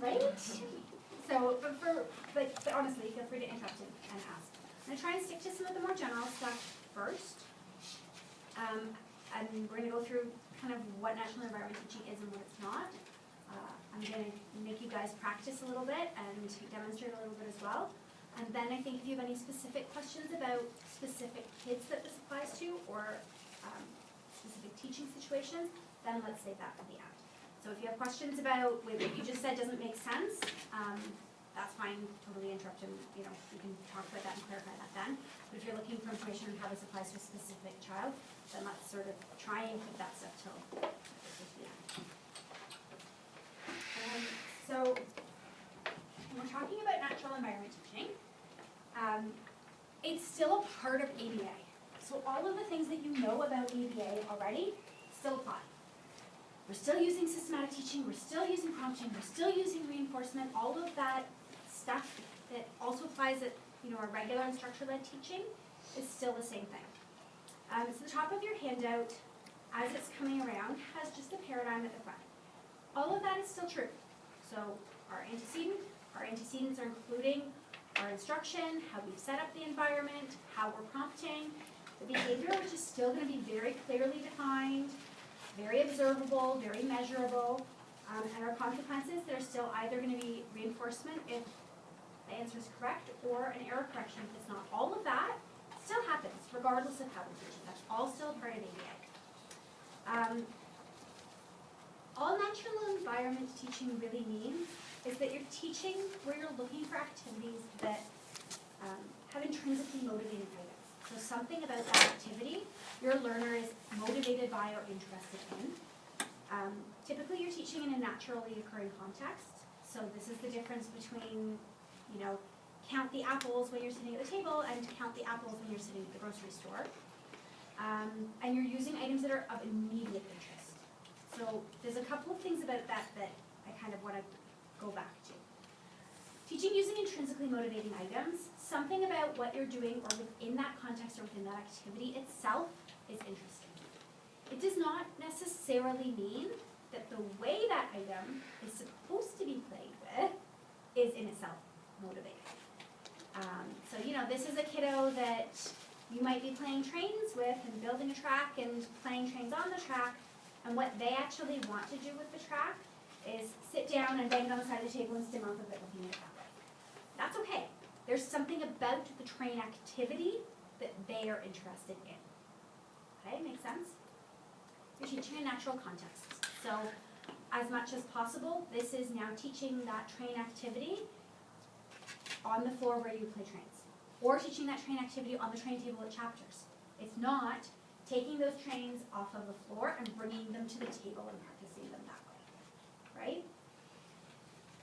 Right? So, but honestly, feel free to interrupt and ask. I'm going to try and stick to some of the more general stuff first. And we're going to go through kind of what natural environment teaching is and what it's not. I'm going to make you guys practice a little bit and demonstrate a little bit as well. And then I think if you have any specific questions about specific kids that this applies to or specific teaching situations, then let's save that for the end. So if you have questions about what you just said doesn't make sense, that's fine, totally interrupt and you can talk about that and clarify that then. But if you're looking for information on how this applies to a specific child, then let's sort of try and keep that stuff till the end. So when we're talking about natural environment teaching, it's still a part of ABA. So all of the things that you know about ABA already still apply. We're still using systematic teaching, we're still using prompting, we're still using reinforcement, all of that stuff that also applies at our regular and structure-led teaching is still the same thing. So the top of your handout, as it's coming around, has just a paradigm at the front. All of that is still true. So our antecedents are including our instruction, how we've set up the environment, how we're prompting, the behavior, which is still going to be very clearly defined, very observable, very measurable, and our consequences, they're still either going to be reinforcement if the answer is correct or an error correction if it's not. All of that still happens regardless of how we're teaching. That's all still a part of ABA. All natural environment teaching really means is that you're teaching where you're looking for activities that have intrinsically motivating items. So something about that activity your learner is motivated by or interested in. Typically you're teaching in a naturally occurring context. So this is the difference between, count the apples when you're sitting at the table and count the apples when you're sitting at the grocery store. And you're using items that are of immediate interest. So there's a couple of things about that I kind of want to go back to. Teaching using intrinsically motivating items, something about what you're doing or within that context or within that activity itself is interesting. It does not necessarily mean that the way that item is supposed to be played with is in itself motivating. So this is a kiddo that you might be playing trains with and building a track and playing trains on the track, and what they actually want to do with the track is sit down and bang on the side of the table and stim off of it looking at it that way. That's okay. There's something about the train activity that they are interested in. Okay, make sense? You're teaching in natural contexts. So as much as possible, this is now teaching that train activity on the floor where you play trains, or teaching that train activity on the train table at chapters. It's not taking those trains off of the floor and bringing them to the table and practicing them that way, right?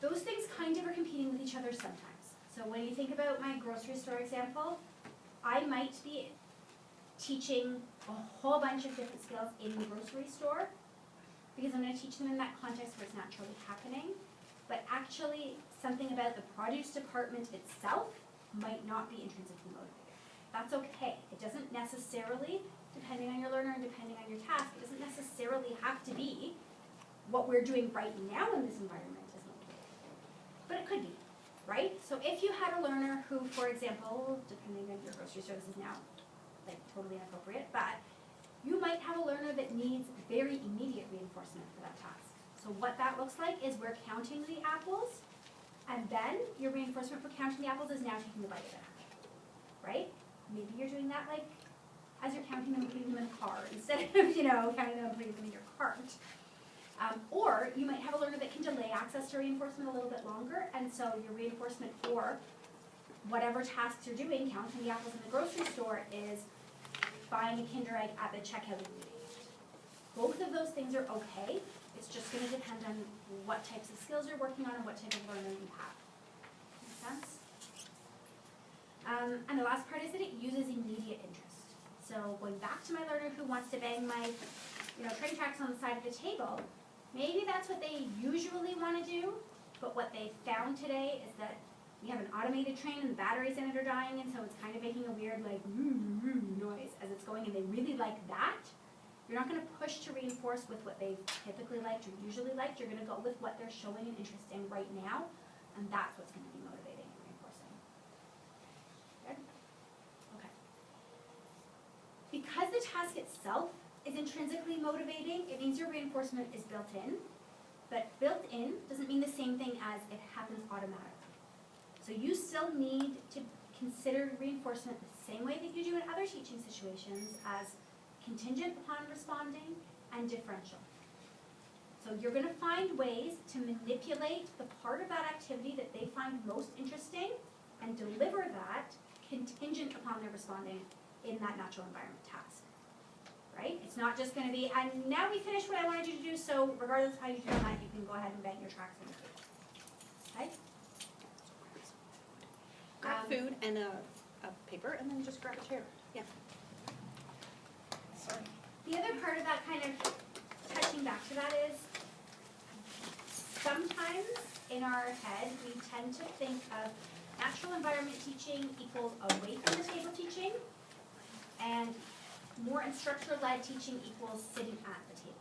Those things kind of are competing with each other sometimes. So when you think about my grocery store example, I might be teaching a whole bunch of different skills in the grocery store because I'm going to teach them in that context where it's naturally happening. But actually, something about the produce department itself might not be intrinsically motivated. That's okay. It doesn't necessarily, depending on your learner and depending on your task, it doesn't necessarily have to be what we're doing right now in this environment is motivated. But it could be, right? So if you had a learner who, for example, depending on your grocery store, this is now totally inappropriate, but you might have a learner that needs very immediate reinforcement for that task. So what that looks like is we're counting the apples, and then your reinforcement for counting the apples is now taking the bite of it, right? Maybe you're doing that as you're counting them and putting them in the car instead of counting them and putting them in your cart. Or you might have a learner that can delay access to reinforcement a little bit longer, and so your reinforcement for whatever tasks you're doing, counting the apples in the grocery store, is buying a Kinder Egg at the checkout immediately. Both of those things are okay. It's just going to depend on what types of skills you're working on and what type of learner you have. Make sense? And the last part is that it uses immediate interest. So going back to my learner who wants to bang my train tracks on the side of the table, maybe that's what they usually want to do, but what they found today is that we have an automated train and the batteries in it are dying, and so it's kind of making a weird noise as it's going, and they really like that. You're not going to push to reinforce with what they've typically liked or usually liked. You're going to go with what they're showing an interest in right now, and that's what's going to be motivating and reinforcing. Good? Okay. Because the task itself is intrinsically motivating, it means your reinforcement is built in. But built in doesn't mean the same thing as it happens automatically. So you still need to consider reinforcement the same way that you do in other teaching situations as contingent upon responding and differential. So you're going to find ways to manipulate the part of that activity that they find most interesting and deliver that contingent upon their responding in that natural environment task. Right? It's not just going to be, and now we finished what I wanted you to do, so regardless of how you do that, you can go ahead and bang your tracks in the food. Okay? Grab food and a paper, and then just grab a chair. Yeah. Sorry. The other part of that, kind of touching back to that, is sometimes in our head we tend to think of natural environment teaching equals away from the table teaching, and more instructor-led teaching equals sitting at the table.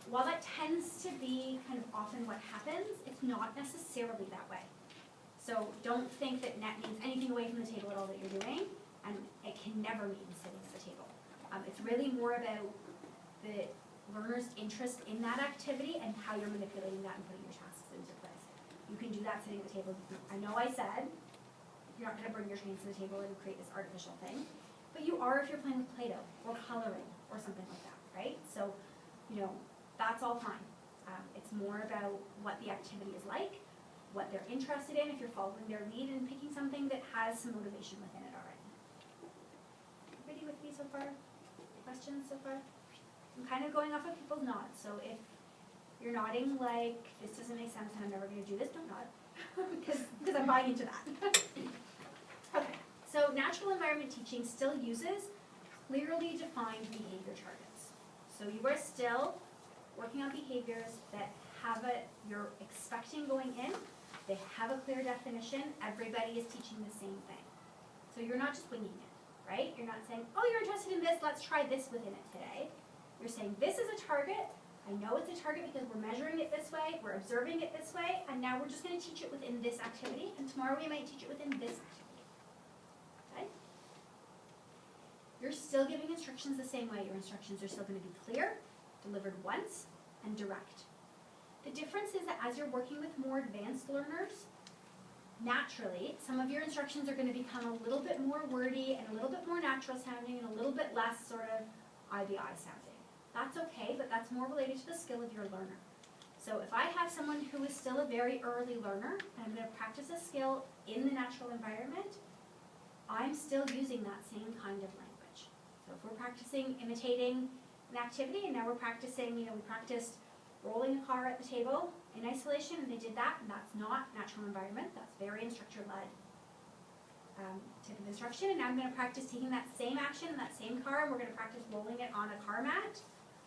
While that tends to be kind of often what happens, it's not necessarily that way. So don't think that net means anything away from the table at all that you're doing, and it can never mean sitting at the table. It's really more about the learner's interest in that activity and how you're manipulating that and putting your tasks into place. You can do that sitting at the table. I know I said you're not going to bring your trains to the table and create this artificial thing, but you are if you're playing with Play-Doh or coloring or something like that, right? So, that's all fine. It's more about what the activity is like, what they're interested in, if you're following their lead and picking something that has some motivation within it already. Everybody with me so far? Questions so far? I'm kind of going off of people's nods, so if you're nodding like this doesn't make sense and I'm never going to do this, don't nod, because I'm buying into that. Okay, so natural environment teaching still uses clearly defined behavior targets. So you are still working on behaviors that you're expecting going in, they have a clear definition, everybody is teaching the same thing. So you're not just winging it, right? You're not saying, oh, you're interested in this, let's try this within it today. You're saying, this is a target, I know it's a target because we're measuring it this way, we're observing it this way, and now we're just going to teach it within this activity, and tomorrow we might teach it within this activity. Okay? You're still giving instructions the same way. Your instructions are still going to be clear, delivered once, and direct. The difference is that as you're working with more advanced learners, naturally, some of your instructions are going to become a little bit more wordy and a little bit more natural sounding and a little bit less sort of IBI sounding. That's okay, but that's more related to the skill of your learner. So if I have someone who is still a very early learner and I'm going to practice a skill in the natural environment, I'm still using that same kind of language. So if we're practicing imitating an activity and now we're practicing, we practiced rolling a car at the table in isolation and they did that, and that's not natural environment, that's very instructor-led type of instruction. And now I'm going to practice taking that same action in that same car and we're going to practice rolling it on a car mat.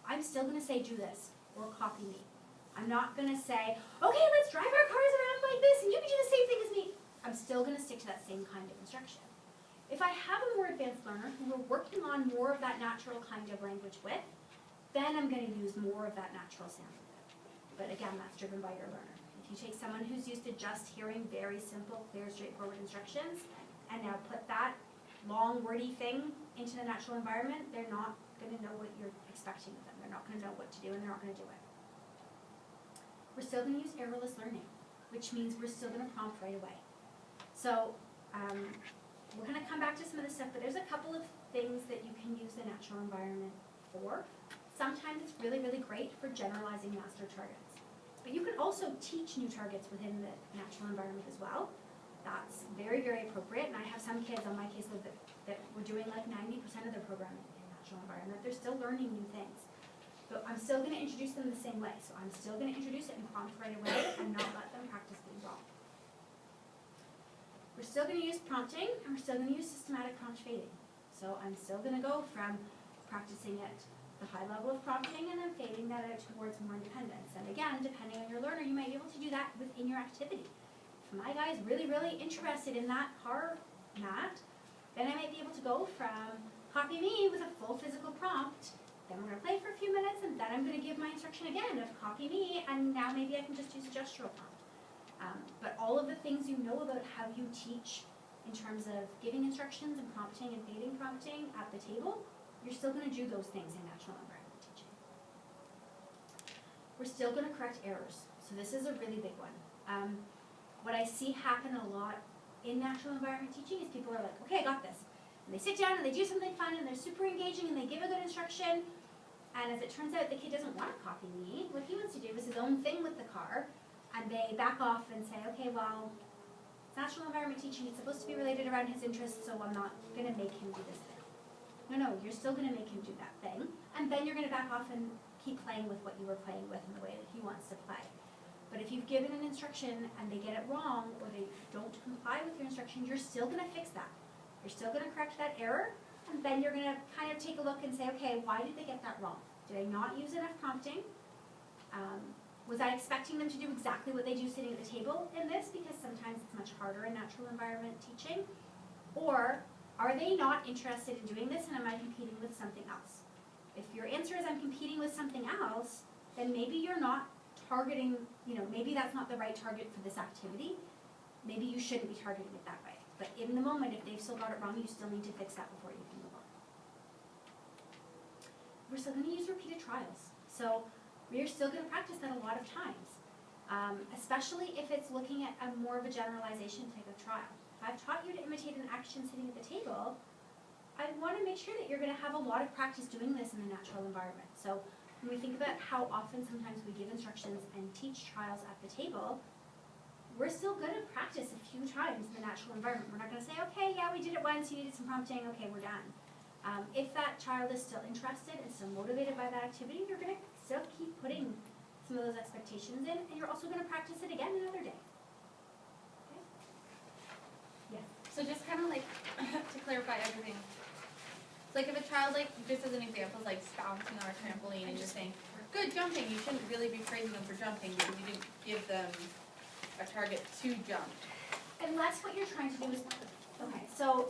I'm still going to say do this or copy me. I'm not going to say, okay, let's drive our cars around like this and you can do the same thing as me. I'm still going to stick to that same kind of instruction. If I have a more advanced learner who we're working on more of that natural kind of language with, then I'm going to use more of that natural sound with it. But again, that's driven by your learner. If you take someone who's used to just hearing very simple, clear, straightforward instructions, and now put that long, wordy thing into the natural environment, they're not going to know what you're expecting of them. They're not going to know what to do, and they're not going to do it. We're still going to use errorless learning, which means we're still going to prompt right away. So we're going to come back to some of this stuff, but there's a couple of things that you can use the natural environment for. Sometimes it's really, really great for generalizing master targets. But you can also teach new targets within the natural environment as well. That's very, very appropriate. And I have some kids on my caseload that were doing like 90% of their programming in natural environment. They're still learning new things. But I'm still going to introduce them the same way. So I'm still going to introduce it and prompt right away and not let them practice being wrong. We're still going to use prompting, and we're still going to use systematic prompt fading. So I'm still going to go from practicing at the high level of prompting and then fading that out towards more independence. And again, depending on your learner, you might be able to do that within your activity. If my guy is really, really interested in that car mat, then I might be able to go from copy me with a full physical prompt Then we're gonna play for a few minutes, and then I'm gonna give my instruction again of copy me, and now maybe I can just use a gestural prompt. But all of the things you know about how you teach in terms of giving instructions and prompting and fading prompting at the table, you're still gonna do those things in natural environment teaching. We're still gonna correct errors. So this is a really big one. What I see happen a lot in natural environment teaching is people are like, okay, I got this. And they sit down and they do something fun and they're super engaging and they give a good instruction. And as it turns out, the kid doesn't want to copy me. What he wants to do is his own thing with the car. And they back off and say, okay, well, it's natural environment teaching. It's supposed to be related around his interests, so I'm not going to make him do this thing. No, you're still going to make him do that thing. And then you're going to back off and keep playing with what you were playing with in the way that he wants to play. But if you've given an instruction and they get it wrong or they don't comply with your instruction, you're still going to fix that. You're still going to correct that error, and then you're going to kind of take a look and say, okay, why did they get that wrong? Did I not use enough prompting? Was I expecting them to do exactly what they do sitting at the table in this? Because sometimes it's much harder in natural environment teaching. Or are they not interested in doing this, and am I competing with something else? If your answer is I'm competing with something else, then maybe you're not targeting, maybe that's not the right target for this activity. Maybe you shouldn't be targeting it that way. But in the moment, if they've still got it wrong, you still need to fix that before you can move on. We're still going to use repeated trials. So we're still going to practice that a lot of times, especially if it's looking at a more of a generalization type of trial. If I've taught you to imitate an action sitting at the table, I want to make sure that you're going to have a lot of practice doing this in the natural environment. So when we think about how often sometimes we give instructions and teach trials at the table, we're still going to practice a few times in the natural environment. We're not going to say, okay, yeah, we did it once, you needed some prompting, okay, we're done. If that child is still interested and still motivated by that activity, you're going to still keep putting some of those expectations in, and you're also going to practice it again another day. Okay? Yeah. So just kind of like to clarify everything. Like if a child, like just as an example, is like bouncing on a trampoline and just saying, good jumping, you shouldn't really be praising them for jumping because you didn't give them a target to jump. Unless what you're trying to do is, okay, so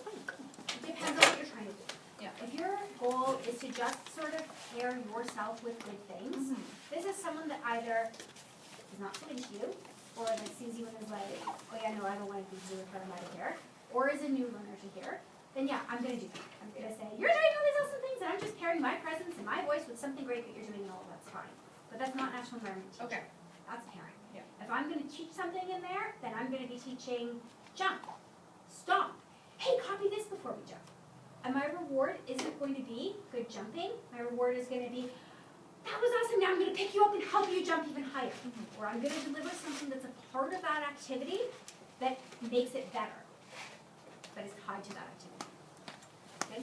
it depends on what you're trying to do. Yeah. If your goal is to just sort of pair yourself with good things, this is someone that either is not so into you, or that sees you and is like, oh yeah, no, I don't want to be with her, I'm out of here, or is a new learner to here, then yeah, I'm going to do that. I'm going to say, you're doing all these awesome things, and I'm just pairing my presence and my voice with something great that you're doing, and all of that's fine. But that's not natural environment teaching. Okay. That's pairing. Yeah. If I'm going to teach something in there, then I'm going to be teaching jump, stomp. Hey, copy this before we jump. And my reward isn't going to be good jumping. My reward is going to be, that was awesome, now I'm going to pick you up and help you jump even higher. Or I'm going to deliver something that's a part of that activity that makes it better, that is tied to that activity. Okay?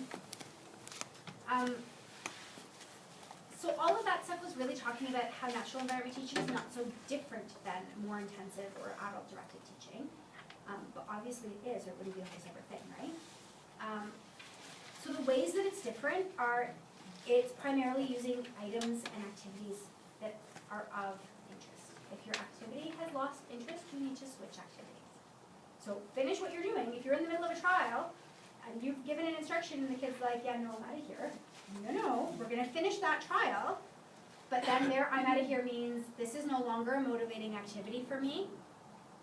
So all of that stuff was really talking about how natural environment teaching is not so different than more intensive or adult-directed teaching. But obviously it is, or it wouldn't be a whole separate thing, right? So the ways that it's different are, it's primarily using items and activities that are of interest. If your activity has lost interest, you need to switch activities. So finish what you're doing. If you're in the middle of a trial, and you've given an instruction and the kid's like, yeah, no, I'm out of here. No, we're going to finish that trial, but then there, I'm out of here means this is no longer a motivating activity for me.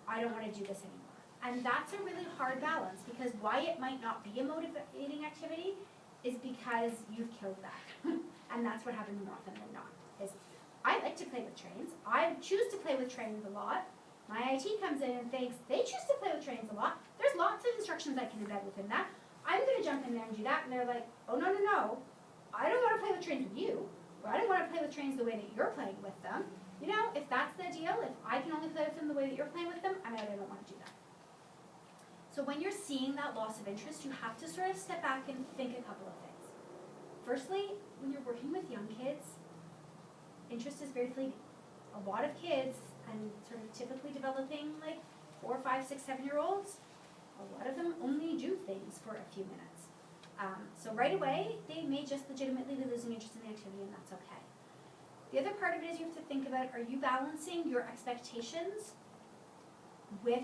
I don't want to do this anymore. And that's a really hard balance, because why it might not be a motivating activity is because you've killed that. And that's what happens more often than not. Is I like to play with trains. I choose to play with trains a lot. My IT comes in and thinks they choose to play with trains a lot. There's lots of instructions I can embed within that. I'm going to jump in there and do that, and they're like, oh, no, no, no. I don't want to play with trains with you, or I don't want to play with trains the way that you're playing with them. If that's the deal, if I can only play with them the way that you're playing with them, I don't want to do that. So when you're seeing that loss of interest, you have to sort of step back and think a couple of things. Firstly, when you're working with young kids, interest is very fleeting. A lot of kids, and sort of typically developing like 4, 5, 6, 7-year-olds, a lot of them only do things for a few minutes. So right away, they may just legitimately be losing interest in the activity, and that's okay. The other part of it is you have to think about, are you balancing your expectations with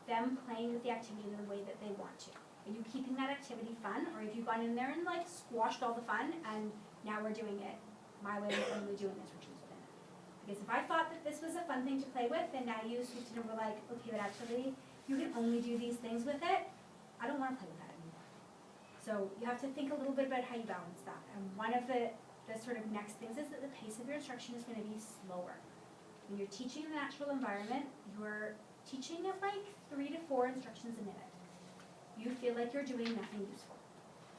them playing with the activity in the way that they want to? Are you keeping that activity fun, or have you gone in there and like squashed all the fun and now we're doing it my way, we're only doing instructions within it. Because if I thought that this was a fun thing to play with, and now you swooped in and were like, okay, but actually, you can only do these things with it, I don't want to play with that anymore. So you have to think a little bit about how you balance that. And one of the sort of next things is that the pace of your instruction is going to be slower. When you're teaching in the natural environment, you're teaching at like 3 to 4 instructions a minute. You feel like you're doing nothing useful.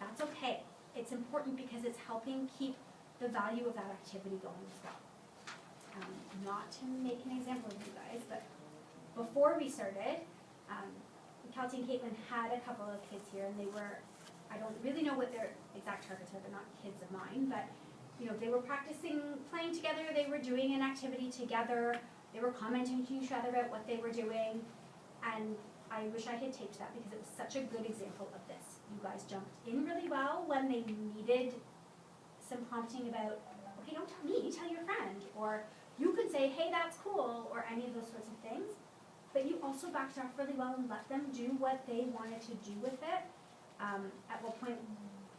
That's okay. It's important because it's helping keep the value of that activity going as well. Not to make an example of you guys, but before we started, Kelty and Caitlin had a couple of kids here, and they were, I don't really know what their exact targets are, they're not kids of mine, but they were practicing playing together, they were doing an activity together, they were commenting to each other about what they were doing, and I wish I had taped that because it was such a good example of this. You guys jumped in really well when they needed some prompting about, okay, don't tell me, tell your friend, or you could say, hey, that's cool, or any of those sorts of things, but you also backed off really well and let them do what they wanted to do with it. At one point,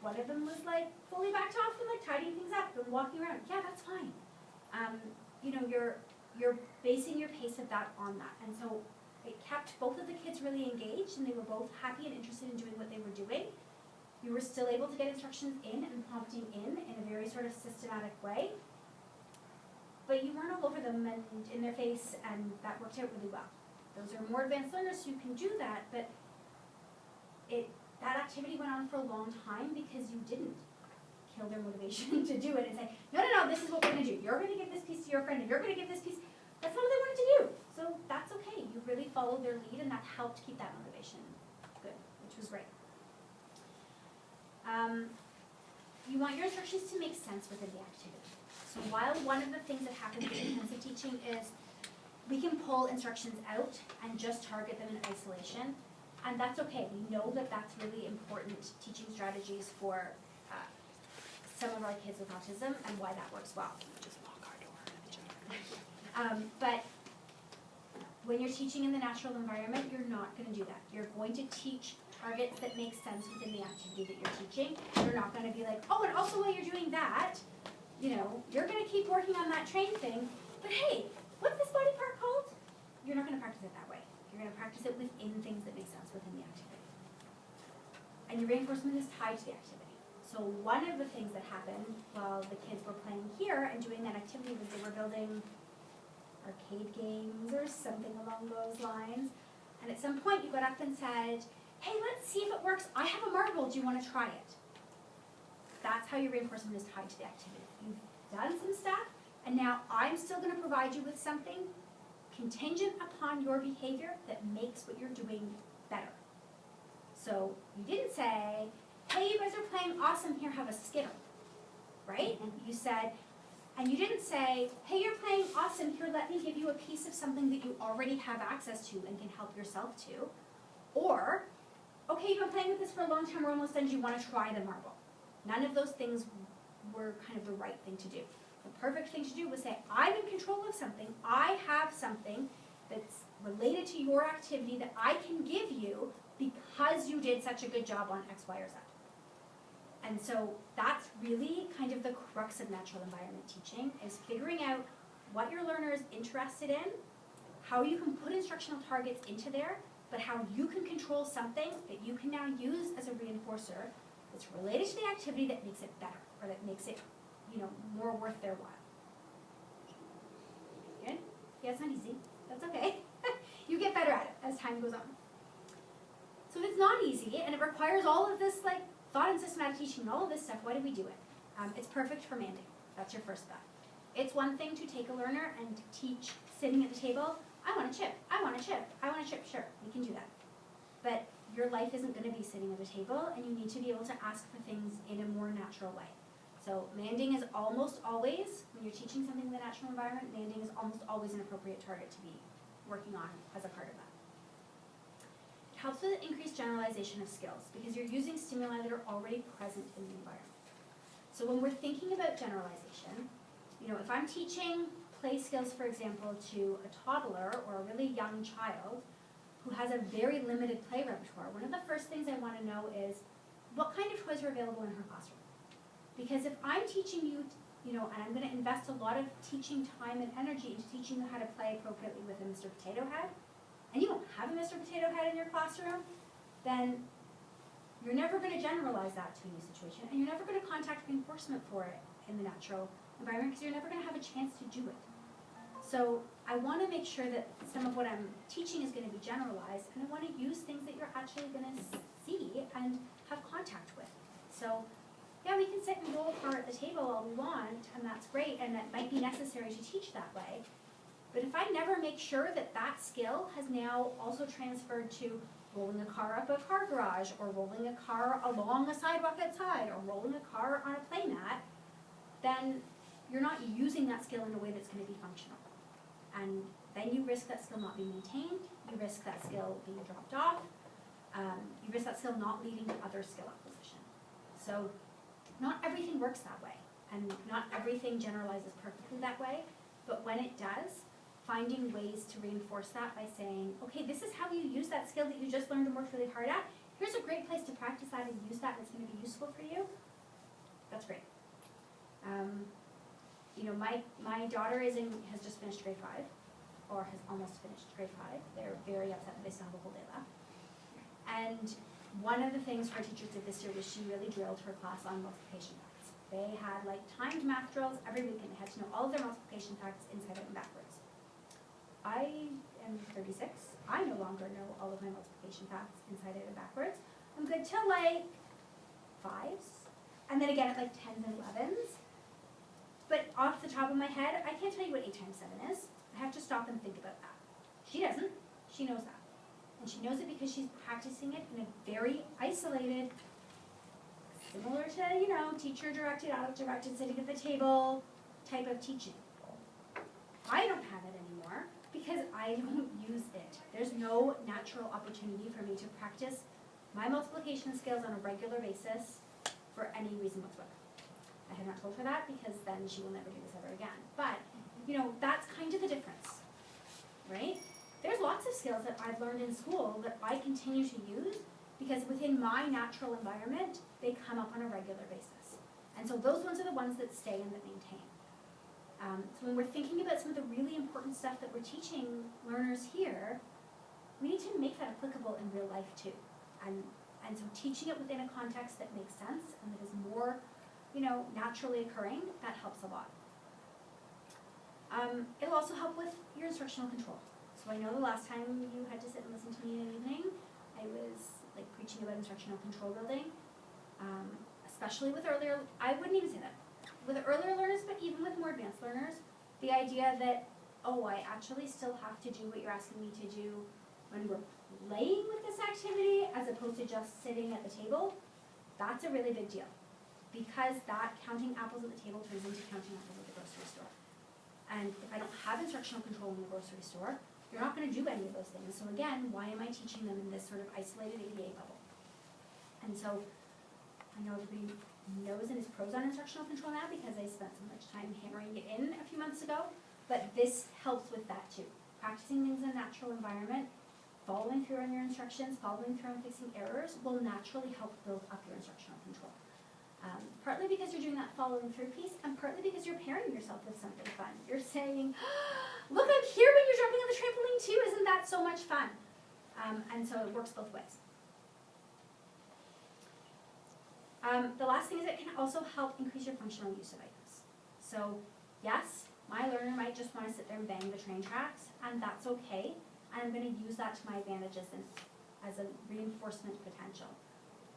one of them was like fully backed off and like tidying things up and walking around. Yeah, that's fine. You're basing your pace of that on that, and so it kept both of the kids really engaged, and they were both happy and interested in doing what they were doing. You were still able to get instructions in and prompting in a very sort of systematic way, but you weren't all over them and in their face, and that worked out really well. Those are more advanced learners who can do that, but that activity went on for a long time because you didn't kill their motivation to do it and say, no, this is what we're going to do. You're going to give this piece to your friend, and you're going to give this piece. That's not what they wanted to do. So that's okay. You really followed their lead, and that helped keep that motivation good, which was great. You want your instructions to make sense within the activity. So while one of the things that happens in intensive teaching is we can pull instructions out and just target them in isolation, and that's okay. We know that that's really important teaching strategies for some of our kids with autism and why that works well. Just lock our door at each other. But when you're teaching in the natural environment, you're not going to do that. You're going to teach targets that make sense within the activity that you're teaching. You're not going to be like, oh, and also while you're doing that, you're going to keep working on that train thing, but hey, what's this body part called? You're not going to practice it that way. You're going to practice it within things that make sense within the activity. And your reinforcement is tied to the activity. So one of the things that happened while the kids were playing here and doing that activity was they were building arcade games or something along those lines. And at some point you got up and said, hey, let's see if it works. I have a marble. Do you want to try it? That's how your reinforcement is tied to the activity. You've done some stuff, and now I'm still going to provide you with something contingent upon your behavior that makes what you're doing better. So you didn't say, hey, you guys are playing awesome, here, have a Skittle, right? You said, and you didn't say, hey, you're playing awesome, here, let me give you a piece of something that you already have access to and can help yourself to. Or, okay, you've been playing with this for a long time, we're almost done, do you want to try the marble? None of those things were kind of the right thing to do. The perfect thing to do was say, I'm in control of something, I have something that's related to your activity that I can give you because you did such a good job on X, Y, or Z. And so that's really kind of the crux of natural environment teaching, is figuring out what your learner is interested in, how you can put instructional targets into there, but how you can control something that you can now use as a reinforcer that's related to the activity that makes it better, or that makes it, more worth their while. Good? Yeah, it's not easy. That's okay. You get better at it as time goes on. So if it's not easy, and it requires all of this, thought and systematic teaching, all of this stuff, why do we do it? It's perfect for manding. That's your first step. It's one thing to take a learner and teach sitting at the table, I want a chip, I want a chip, I want a chip, sure, we can do that. But your life isn't going to be sitting at a table, and you need to be able to ask for things in a more natural way. So manding is almost always, when you're teaching something in the natural environment, manding is almost always an appropriate target to be working on as a part of that. It helps with increased generalization of skills because you're using stimuli that are already present in the environment. So when we're thinking about generalization, if I'm teaching play skills, for example, to a toddler or a really young child who has a very limited play repertoire, one of the first things I want to know is what kind of toys are available in her classroom. Because if I'm teaching you, you know, and I'm gonna invest a lot of teaching time and energy into teaching you how to play appropriately with a Mr. Potato Head, and you don't have a Mr. Potato Head in your classroom, then you're never gonna generalize that to a new situation, and you're never gonna contact reinforcement for it in the natural environment, because you're never gonna have a chance to do it. So I wanna make sure that some of what I'm teaching is gonna be generalized, and I wanna use things that you're actually gonna see and have contact with. So, yeah, we can sit and roll apart at the table all we want, and that's great, and that might be necessary to teach that way. But if I never make sure that that skill has now also transferred to rolling a car up a car garage, or rolling a car along a sidewalk outside, or rolling a car on a play mat, then you're not using that skill in a way that's going to be functional. And then you risk that skill not being maintained, you risk that skill being dropped off, you risk that skill not leading to other skill acquisition. So not everything works that way, and not everything generalizes perfectly that way, but when it does, finding ways to reinforce that by saying, okay, this is how you use that skill that you just learned and worked really hard at. Here's a great place to practice that and use that, and it's going to be useful for you. That's great. You know, my daughter has just finished grade 5, or has almost finished grade 5. They're very upset that they still have a whole day left. And one of the things her teachers did this year was she really drilled her class on multiplication facts. They had like timed math drills every week, and they had to know all of their multiplication facts inside out and backwards. I am 36. I no longer know all of my multiplication facts inside out and backwards. I'm good till like 5s, and then again at like 10s and 11s. But off the top of my head, I can't tell you what 8 times 7 is. I have to stop and think about that. She doesn't. She knows that. And she knows it because she's practicing it in a very isolated, similar to, you know, teacher-directed, adult-directed, sitting at the table type of teaching. I don't have it anymore because I don't use it. There's no natural opportunity for me to practice my multiplication skills on a regular basis for any reason whatsoever. I have not told her that because then she will never do this ever again. But, you know, that's kind of the difference, right? There's lots of skills that I've learned in school that I continue to use because within my natural environment, they come up on a regular basis. And so those ones are the ones that stay and that maintain. So when we're thinking about some of the really important stuff that we're teaching learners here, we need to make that applicable in real life too. And so teaching it within a context that makes sense and that is more, you know, naturally occurring, that helps a lot. It'll also help with your instructional control. So I know the last time you had to sit and listen to me in an evening, I was like preaching about instructional control building, especially with earlier, I wouldn't even say that. With earlier learners, but even with more advanced learners, the idea that, oh, I actually still have to do what you're asking me to do when we're playing with this activity as opposed to just sitting at the table, that's a really big deal. Because that counting apples at the table turns into counting apples at the grocery store. And if I don't have instructional control in the grocery store, you're not going to do any of those things. So again, why am I teaching them in this sort of isolated ABA bubble? And so I know everybody knows and is pros on instructional control now because I spent so much time hammering it in a few months ago, but this helps with that too. Practicing things in a natural environment, following through on your instructions, following through on fixing errors will naturally help build up your instructional control. Partly because you're doing that following through piece, and partly because you're pairing yourself with something fun. You're saying, look, I'm here when you're jumping on the trampoline too, isn't that so much fun? And so it works both ways. The last thing is it can also help increase your functional use of items. So yes, my learner might just want to sit there and bang the train tracks, and that's okay. And I'm going to use that to my advantage as a reinforcement potential.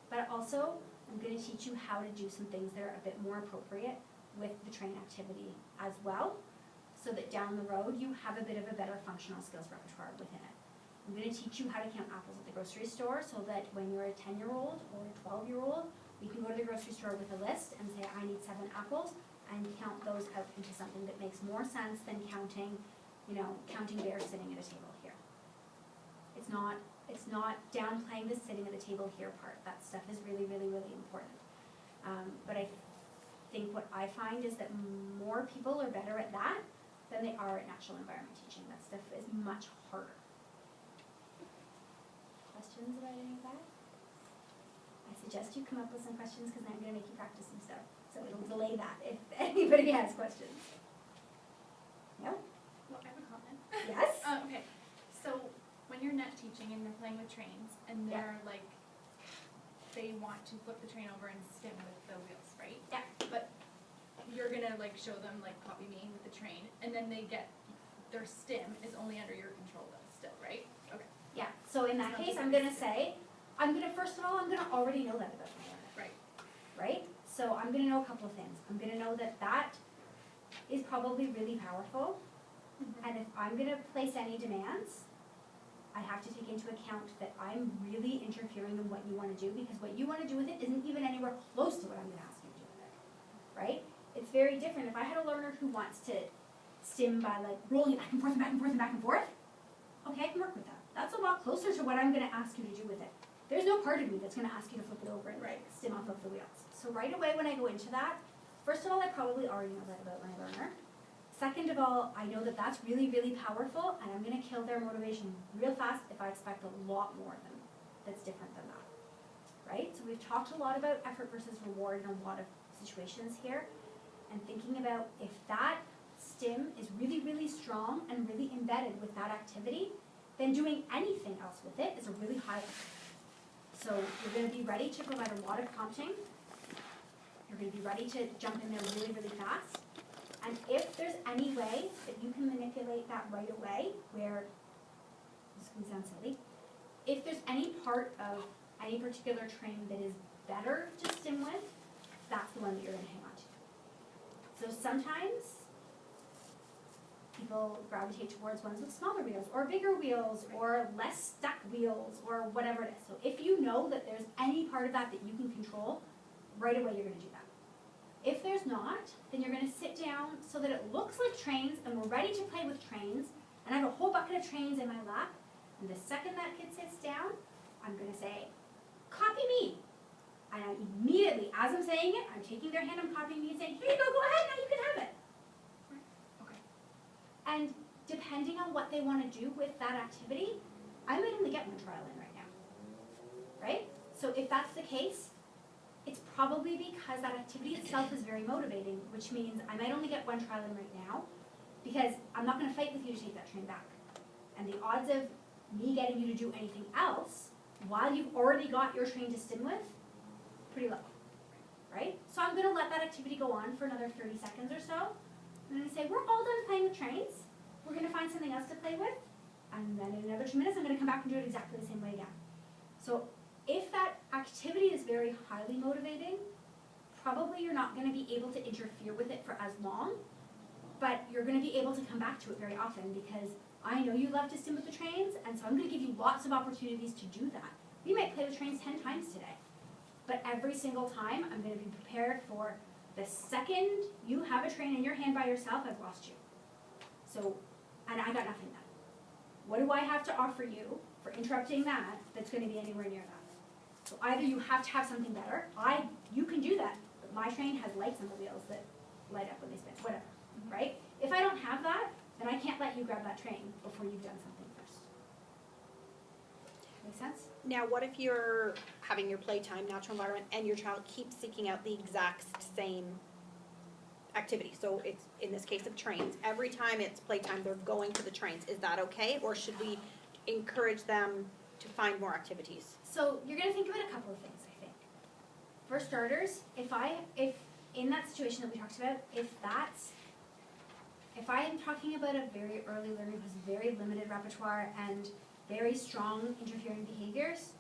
But also, I'm going to teach you how to do some things that are a bit more appropriate with the train activity as well, so that down the road you have a bit of a better functional skills repertoire within it. I'm going to teach you how to count apples at the grocery store so that when you're a 10-year-old or a 12-year-old, you can go to the grocery store with a list and say, I need 7 apples, and count those out into something that makes more sense than counting, you know, counting bears sitting at a table here. It's not downplaying the sitting at the table here part. That stuff is really, really, really important. But I think what I find is that more people are better at that than they are at natural environment teaching. That stuff is much harder. Questions about any of that? I suggest you come up with some questions because I'm going to make you practice some stuff. So it'll delay that if anybody has questions. No? Well, I have a comment. Yes? Okay, so when you're net teaching and they're playing with trains and Yeah. they're like, they want to flip the train over and spin with the wheels, right? Yeah. But you're gonna like show them like copy me with the train and then they get, their stim is only under your control though, still, right? Okay, Yeah, so in that case, I'm gonna say, first of all, I'm gonna already know that about my learner, right. right? So I'm gonna know a couple of things. I'm gonna know that that is probably really powerful. And if I'm gonna place any demands, I have to take into account that I'm really interfering in what you wanna do, because what you wanna do with it isn't even anywhere close to what I'm gonna ask you to do with it, right? It's very different. If I had a learner who wants to stim by like rolling it back and forth and back and forth and back and forth, okay, I can work with that. That's a lot closer to what I'm gonna ask you to do with it. There's no part of me that's gonna ask you to flip it over and Right. stim off of the wheels. So right away when I go into that, first of all, I probably already know that about my learner. Second of all, I know that that's really, really powerful, and I'm gonna kill their motivation real fast if I expect a lot more of them that's different than that, right? So we've talked a lot about effort versus reward in a lot of situations here, and thinking about if that stim is really, really strong and really embedded with that activity, then doing anything else with it is a really high effort. So you're gonna be ready to provide a lot of prompting. You're gonna be ready to jump in there really, really fast. And if there's any way that you can manipulate that right away, where, this can sound silly, if there's any part of any particular train that is better to stim with, that's the one that you're gonna hang on to. So sometimes people gravitate towards ones with smaller wheels, or bigger wheels, or less stuck wheels, or whatever it is. So if you know that there's any part of that that you can control, right away you're gonna do that. If there's not, then you're gonna sit down so that it looks like trains, and we're ready to play with trains, and I have a whole bucket of trains in my lap, and the second that kid sits down, I'm gonna say, copy me. And I immediately, as I'm saying it, I'm taking their hand, I'm copying me and saying, here you go ahead, now you can have it. Okay. And depending on what they wanna do with that activity, I might only get one trial in right now, right? So if that's the case, it's probably because that activity itself is very motivating, which means I might only get one trial in right now, because I'm not gonna fight with you to take that train back. And the odds of me getting you to do anything else, while you've already got your train to stim with, pretty low, right? So I'm gonna let that activity go on for another 30 seconds or so. I'm gonna say, we're all done playing with trains. We're gonna find something else to play with. And then in another 2 minutes, I'm gonna come back and do it exactly the same way again. So if that activity is very highly motivating, probably you're not gonna be able to interfere with it for as long, but you're gonna be able to come back to it very often, because I know you love to stim with the trains, and so I'm gonna give you lots of opportunities to do that. We might play with trains 10 times today, but every single time I'm gonna be prepared for the second you have a train in your hand by yourself, I've lost you. So, and I got nothing then. What do I have to offer you for interrupting that that's gonna be anywhere near that? So either you have to have something better, you can do that, but my train has lights on the wheels that light up when they spin, whatever, right? If I don't have that, then I can't let you grab that train before you've done something first. Make sense? Now, what if you're having your playtime, natural environment, and your child keeps seeking out the exact same activity? So it's, in this case of trains, every time it's playtime, they're going to the trains. Is that okay? Or should we encourage them to find more activities? So you're gonna think about a couple of things, I think. For starters, if in that situation that we talked about, if I am talking about a very early learner who has very limited repertoire and very strong interfering behaviors,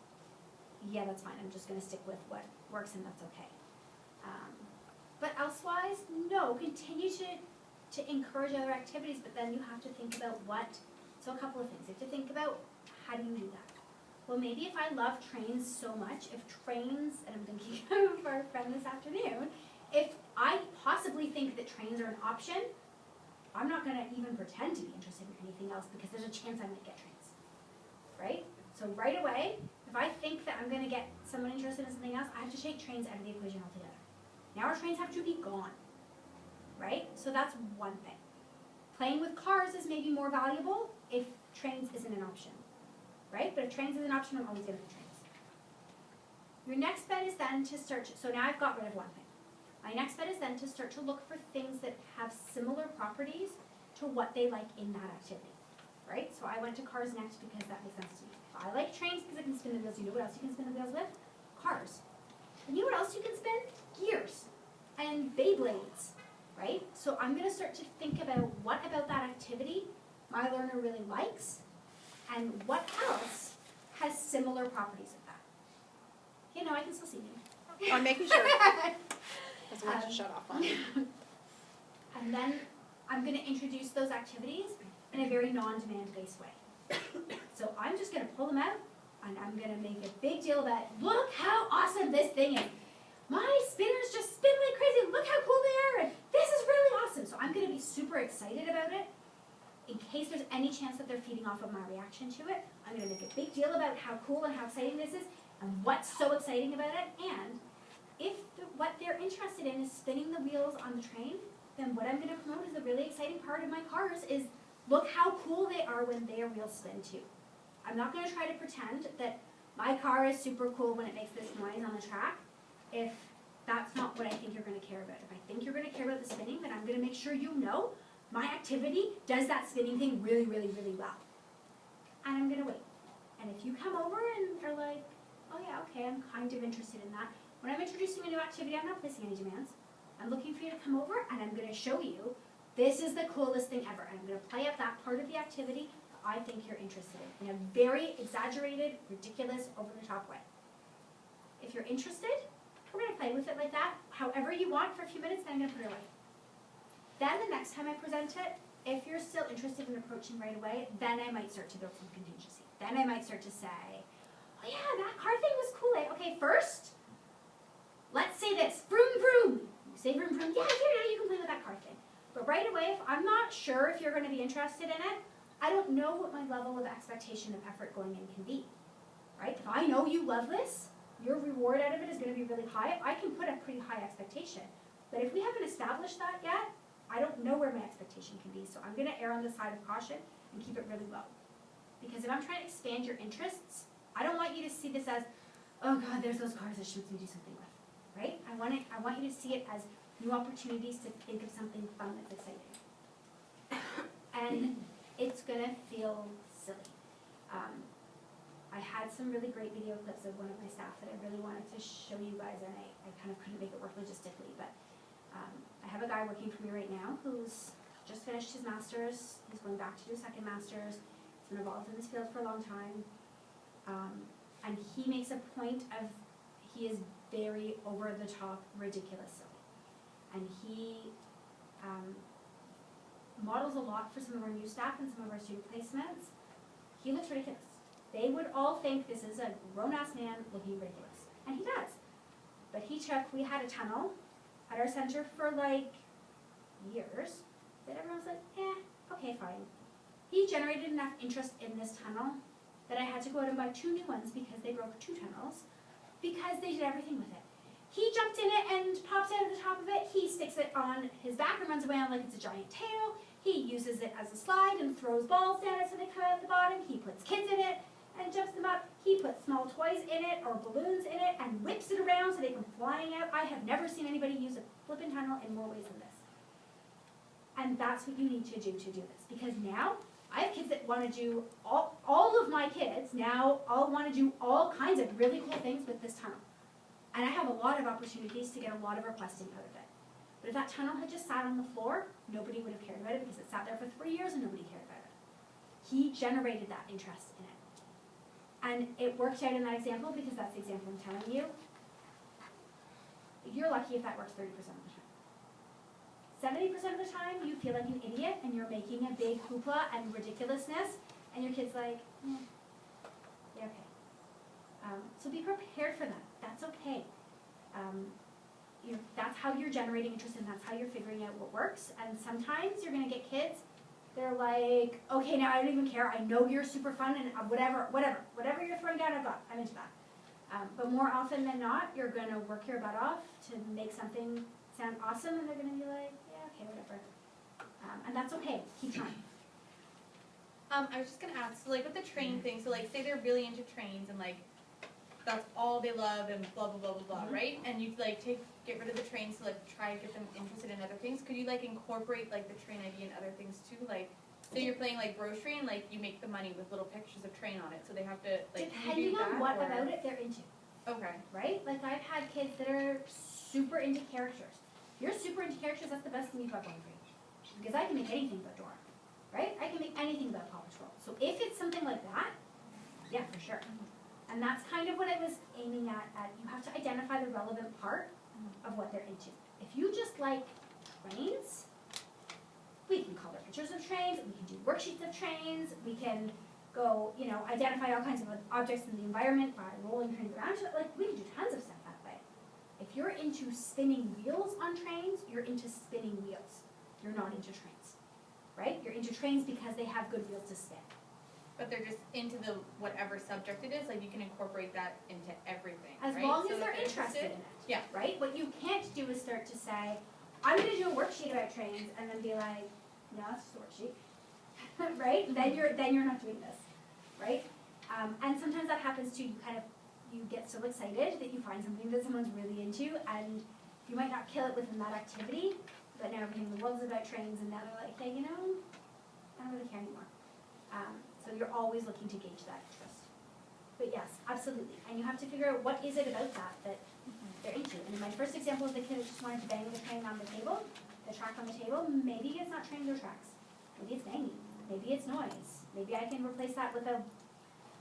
yeah, that's fine. I'm just gonna stick with what works, and that's okay. But elsewise, no, continue to encourage other activities, but then you have to think about so a couple of things. You have to think about, how do you do that? Well, maybe if I love trains so much, and I'm thinking of our friend this afternoon, if I possibly think that trains are an option, I'm not gonna even pretend to be interested in anything else, because there's a chance I might get trains, right? So right away, if I think that I'm gonna get someone interested in something else, I have to take trains out of the equation altogether. Now our trains have to be gone, right? So that's one thing. Playing with cars is maybe more valuable if trains isn't an option, right? But if trains is an option, I'm always gonna do trains. Your next bet is then to search, so now I've got rid of one thing. My next bet is then to start to look for things that have similar properties to what they like in that activity, right? So I went to cars next because that makes sense to me. I like trains because I can spin the wheels. You know what else you can spin the wheels with? Cars. And you know what else you can spin? Gears and Beyblades, right? So I'm gonna start to think about what about that activity my learner really likes and what else has similar properties of that. You know, I can still see you. I'm making sure. Doesn't want to shut off on me. And then I'm gonna introduce those activities in a very non-demand based way. So I'm just gonna pull them out and I'm gonna make a big deal about, look how awesome this thing is. My spinners just spin like crazy, look how cool they are, and this is really awesome. So I'm gonna be super excited about it. In case there's any chance that they're feeding off of my reaction to it, I'm gonna make a big deal about how cool and how exciting this is and what's so exciting about it. And if what they're interested in is spinning the wheels on the train, then what I'm gonna promote is the really exciting part of my cars is look how cool they are when their wheels spin too. I'm not gonna try to pretend that my car is super cool when it makes this noise on the track if that's not what I think you're gonna care about. If I think you're gonna care about the spinning, then I'm gonna make sure you know my activity does that spinning thing really, really, really well. And I'm gonna wait. And if you come over and are like, oh yeah, okay, I'm kind of interested in that. When I'm introducing a new activity, I'm not placing any demands. I'm looking for you to come over and I'm gonna show you this is the coolest thing ever. And I'm gonna play up that part of the activity that I think you're interested in a very exaggerated, ridiculous, over-the-top way. If you're interested, we're gonna play with it like that, however you want for a few minutes, then I'm gonna put it away. Then the next time I present it, if you're still interested in approaching right away, then I might start to build some contingency. Then I might start to say, oh yeah, that car thing was cool. Okay, first, let's say this, vroom vroom. You say vroom vroom, yeah, here now you can play with that car thing. But right away, if I'm not sure if you're gonna be interested in it, I don't know what my level of expectation of effort going in can be, right? If I know you love this, your reward out of it is gonna be really high, I can put a pretty high expectation. But if we haven't established that yet, I don't know where my expectation can be, so I'm gonna err on the side of caution and keep it really low. Because if I'm trying to expand your interests, I don't want you to see this as, oh God, there's those cars that she wants me to do something with, right? I want you to see it as new opportunities to think of something fun that's exciting. And it's gonna feel silly. I had some really great video clips of one of my staff that I really wanted to show you guys, and I kind of couldn't make it work logistically, but I have a guy working for me right now who's just finished his master's. He's going back to do a second master's. He's been involved in this field for a long time. And he makes a point of, he is very over-the-top, ridiculous silly. And he models a lot for some of our new staff and some of our student placements. He looks ridiculous. They would all think this is a grown-ass man looking ridiculous. And he does. But we had a tunnel at our center for like years that everyone was like, okay, fine. He generated enough interest in this tunnel that I had to go out and buy 2 new ones because they broke 2 tunnels because they did everything with it. He jumped in it and pops out of the top of it. He sticks it on his back and runs away on like it's a giant tail. He uses it as a slide and throws balls down it so they come out the bottom. He puts kids in it and jumps them up. He puts small toys in it or balloons in it and whips it around so they come flying out. I have never seen anybody use a flippin' tunnel in more ways than this. And that's what you need to do this. Because now, I have kids that want to do, all of my kids now all want to do all kinds of really cool things with this tunnel. And I have a lot of opportunities to get a lot of requesting out of it. But if that tunnel had just sat on the floor, nobody would have cared about it because it sat there for 3 years and nobody cared about it. He generated that interest in it. And it worked out in that example because that's the example I'm telling you. You're lucky if that works 30% of the time. 70% of the time, you feel like an idiot and you're making a big hoopla and ridiculousness, and your kid's like, yeah, okay. So be prepared for that. That's okay. That's how you're generating interest and that's how you're figuring out what works. And sometimes you're going to get kids, they're like, okay, now I don't even care. I know you're super fun and whatever you're throwing down, I'm into that. But more often than not, you're going to work your butt off to make something sound awesome, and they're going to be like, yeah, okay, whatever. And that's okay. Keep trying. I was just gonna ask, so like with the train thing, so like say they're really into trains and like that's all they love and blah, blah, blah, blah, blah, right? And you like get rid of the trains to like try and get them interested in other things. Could you like incorporate like the train idea in other things too? Like, say you're playing like grocery and like you make the money with little pictures of train on it, so they have to like, can you Depending do that, on what or- about it they're into, Okay, right? Like I've had kids that are super into characters. If you're super into characters, that's the best thing you've got going for you. Because I can make anything but Dora, right? I can make anything but Paw Patrol. So if it's something like that, yeah, for sure. And that's kind of what I was aiming at you have to identify the relevant part of what they're into. If you just like trains, we can color pictures of trains, we can do worksheets of trains, we can go, identify all kinds of objects in the environment by rolling trains around. Like, we can do tons of stuff that way. If you're into spinning wheels on trains, you're into spinning wheels. You're not into trains, right? You're into trains because they have good wheels to spin. but they're just into the whatever subject it is, like you can incorporate that into everything, As right? long So as if they're interested in it. Yeah. Right? What you can't do is start to say, I'm gonna do a worksheet about trains, and then be like, no, it's just a worksheet. Right? Then you're not doing this. Right? And sometimes that happens too, you get so excited that you find something that someone's really into, and you might not kill it within that activity, but now everything in the world is about trains, and now they're like, hey, I don't really care anymore. So you're always looking to gauge that interest. But yes, absolutely. And you have to figure out what is it about that they're into. And in my first example of the kid who just wanted to bang the train on the table, the track on the table, maybe it's not trains or tracks. Maybe it's banging. Maybe it's noise. Maybe I can replace that with a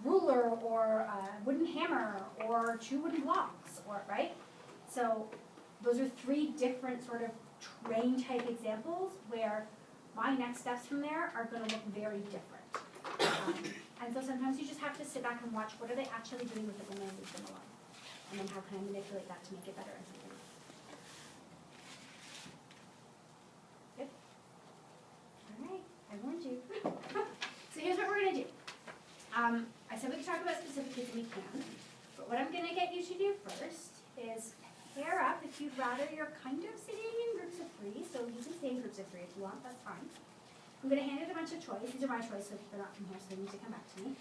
ruler or a wooden hammer or 2 wooden blocks, or right? So those are 3 different sort of train type examples where my next steps from there are going to look very different. And so sometimes you just have to sit back and watch what are they actually doing with it when I leave them alone. And then how can I manipulate that to make it better and something else. Good? Alright, I warned you. So here's what we're going to do. I said we could talk about specific kids and we can. But what I'm going to get you to do first is pair up. If you'd rather, you're kind of sitting in groups of 3, so you can stay in groups of 3 if you want, that's fine. I'm going to hand it a bunch of toys. These are my toys, so they're not from here, so they need to come back to me.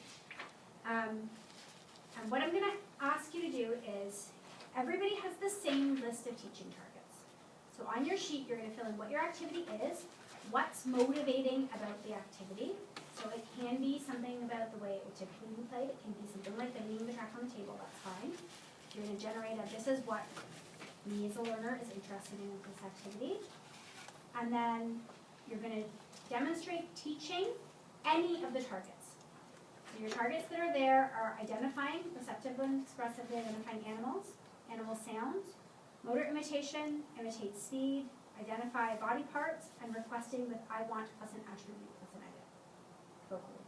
And what I'm going to ask you to do is, everybody has the same list of teaching targets. So on your sheet, you're going to fill in what your activity is, what's motivating about the activity. So it can be something about the way it would typically be played. It can be something like banging the track on the table, that's fine. You're going to generate this is what me as a learner is interested in with this activity. And then you're going to demonstrate teaching any of the targets. So your targets that are there are identifying, receptively and expressively identifying animals, animal sounds, motor imitation, imitate speed, identify body parts, and requesting with I want plus an attribute plus an item. Vocally.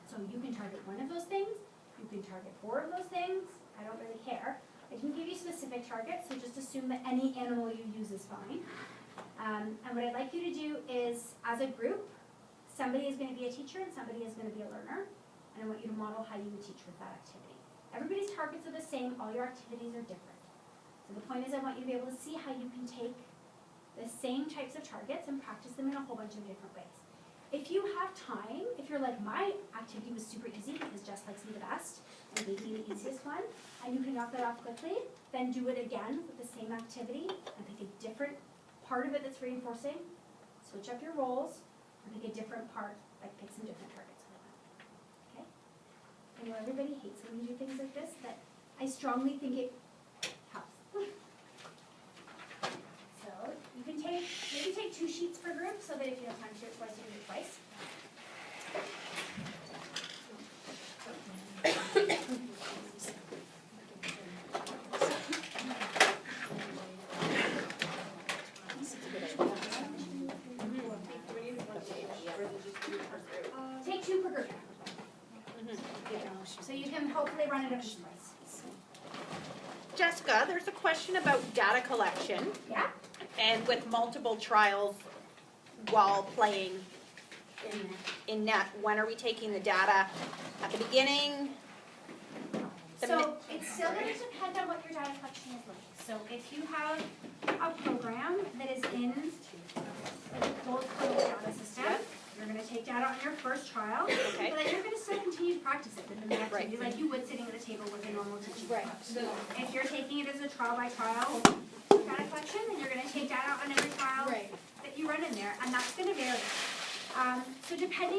So you can target one of those things, you can target 4 of those things, I don't really care. I can give you specific targets, so just assume that any animal you use is fine. And what I'd like you to do is, as a group, somebody is going to be a teacher and somebody is going to be a learner, and I want you to model how you would teach with that activity. Everybody's targets are the same, all your activities are different. So the point is I want you to be able to see how you can take the same types of targets and practice them in a whole bunch of different ways. If you have time, if you're like, my activity was super easy because Jess likes me the best and gave me the easiest one, and you can knock that off quickly, then do it again with the same activity and pick a different part of it that's reinforcing, switch up your roles, and pick a different part, like pick some different targets for that. Okay? I know everybody hates when you do things like this, but I strongly think it helps. So you can maybe take 2 sheets per group so that if you have time to do it twice, you can do it twice. Take 2 per group. So you can hopefully run it up to twice. Jessica, there's a question about data collection Yeah? and with multiple trials while playing in net. When are we taking the data? At the beginning? So it's still going to depend on what your data collection is like. So if you have a program that is in a closed data system, You're gonna take data on your first trial, Okay. but then you're gonna still continue to practice it in the Right. activity, like you would sitting at the table with a normal teaching Right. class. So, If you're taking it as a trial by trial data collection, then you're gonna take data on every trial Right. that you run in there, and that's gonna vary. So depending